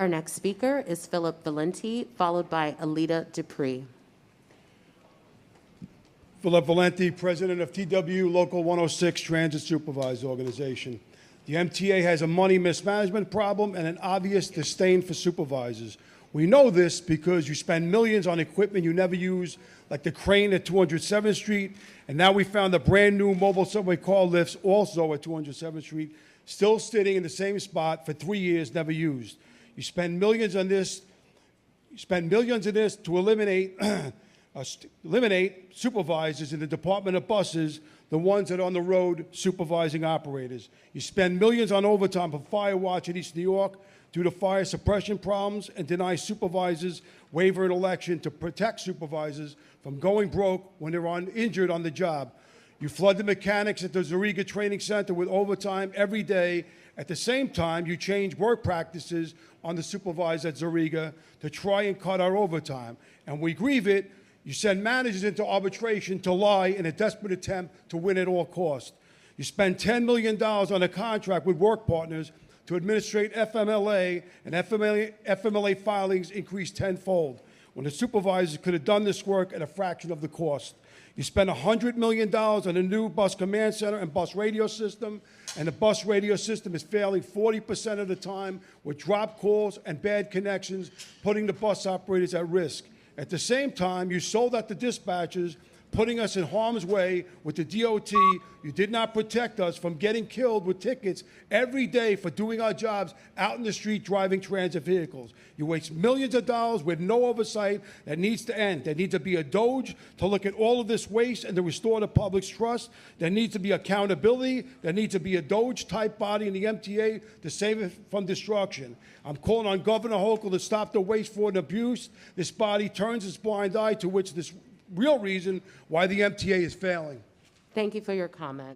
Our next speaker is Philip Valenti, followed by Alita Dupree. Philip Valenti, President of TWU Local 106 Transit Supervisors Organization. The MTA has a money mismanagement problem and an obvious disdain for supervisors. We know this because you spend millions on equipment you never use, like the crane at 207th Street, and now we found the brand new mobile subway car lifts also at 207th Street, still sitting in the same spot for 3 years, never used. You spend millions on this. You spend millions on this to eliminate supervisors in the Department of Buses, the ones that are on the road supervising operators. You spend millions on overtime for fire watch in East New York due to fire suppression problems and deny supervisors waiver an election to protect supervisors from going broke when they're injured on the job. You flood the mechanics at the Zariga Training Center with overtime every day. At the same time, you change work practices on the supervisors at Zariga to try and cut our overtime. And we grieve it. You send managers into arbitration to lie in a desperate attempt to win at all costs. You spend $10 million on a contract with work partners to administrate FMLA, and FMLA filings increased tenfold, when the supervisors could have done this work at a fraction of the cost. You spend $100 million on a new bus command center and bus radio system, and the bus radio system is failing 40% of the time with drop calls and bad connections, putting the bus operators at risk. At the same time, you sold out the dispatchers, putting us in harm's way with the DOT. You did not protect us from getting killed with tickets every day for doing our jobs out in the street driving transit vehicles. You waste millions of dollars with no oversight. That needs to end. There needs to be a DOGE to look at all of this waste and to restore the public's trust. There needs to be accountability. There needs to be a DOGE-type body in the MTA to save it from destruction. I'm calling on Governor Hochul to stop the waste, fraud, and abuse. This body turns its blind eye to which this real reason why the MTA is failing. Thank you for your comment.